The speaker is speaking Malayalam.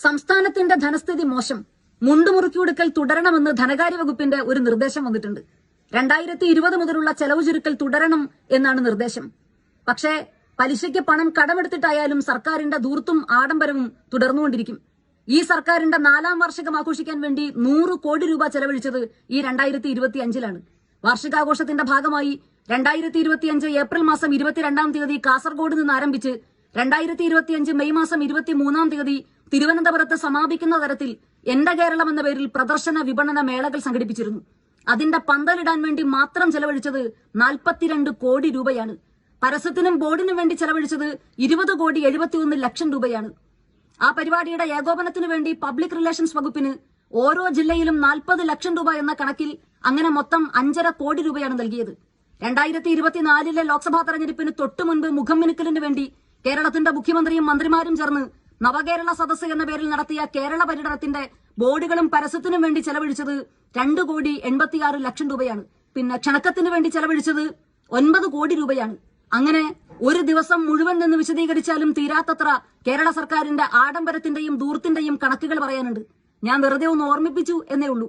സംസ്ഥാനത്തിന്റെ ധനസ്ഥിതി മോശം, മുണ്ടുമുറുക്കിയെടുക്കൽ തുടരണമെന്ന് ധനകാര്യ വകുപ്പിന്റെ ഒരു നിർദ്ദേശം വന്നിട്ടുണ്ട്. 2020 മുതലുള്ള ചെലവ് ചുരുക്കൽ തുടരണം എന്നാണ് നിർദ്ദേശം. പക്ഷേ പലിശയ്ക്ക് പണം കടമെടുത്തിട്ടായാലും സർക്കാരിന്റെ ധൂർത്തും ആഡംബരവും തുടർന്നുകൊണ്ടിരിക്കും. ഈ സർക്കാരിന്റെ 4ാം വാർഷികം ആഘോഷിക്കാൻ വേണ്ടി 100 കോടി രൂപ ചെലവഴിച്ചത് ഈ 2025-ലാണ്. വാർഷികാഘോഷത്തിന്റെ ഭാഗമായി 2025 ഏപ്രിൽ മാസം 22-ാം തീയതി കാസർഗോഡ് നിന്ന് ആരംഭിച്ച് 2025 മെയ് മാസം 23-ാം തീയതി തിരുവനന്തപുരത്ത് സമാപിക്കുന്ന തരത്തിൽ എന്റെ കേരളം എന്ന പേരിൽ പ്രദർശന വിപണന മേളകൾ സംഘടിപ്പിച്ചിരുന്നു. അതിന്റെ പന്തലിടാൻ വേണ്ടി മാത്രം ചെലവഴിച്ചത് 42 കോടി രൂപയാണ്. പരസ്യത്തിനും ബോർഡിനും വേണ്ടി ചെലവഴിച്ചത് 20 കോടി 71 ലക്ഷം രൂപയാണ്. ആ പരിപാടിയുടെ ഏകോപനത്തിനു വേണ്ടി പബ്ലിക് റിലേഷൻസ് വകുപ്പിന് ഓരോ ജില്ലയിലും 40 ലക്ഷം രൂപ എന്ന കണക്കിൽ അങ്ങനെ മൊത്തം 5.5 കോടി രൂപയാണ് നൽകിയത്. 2024-ലെ ലോക്സഭാ തെരഞ്ഞെടുപ്പിന് തൊട്ടുമുൻപ് മുഖം മിനുക്കലിന് വേണ്ടി കേരളത്തിന്റെ മുഖ്യമന്ത്രിയും മന്ത്രിമാരും ചേർന്ന് നവകേരള സദസ്സ് എന്ന പേരിൽ നടത്തിയ കേരള പര്യടനത്തിന്റെ ബോർഡുകളും പരസ്യത്തിനും വേണ്ടി ചെലവഴിച്ചത് 2 കോടി 86 ലക്ഷം രൂപയാണ്. പിന്നെ ക്ഷണക്കത്തിന് വേണ്ടി ചെലവഴിച്ചത് 9 കോടി രൂപയാണ്. അങ്ങനെ ഒരു ദിവസം മുഴുവൻ നിന്ന് വിശദീകരിച്ചാലും തീരാത്തത്ര കേരള സർക്കാരിന്റെ ആഡംബരത്തിന്റെയും ധൂർത്തിന്റെയും കണക്കുകൾ പറയാനുണ്ട്. ഞാൻ വെറുതെ ഒന്ന് ഓർമ്മിപ്പിച്ചു എന്നേ ഉള്ളൂ.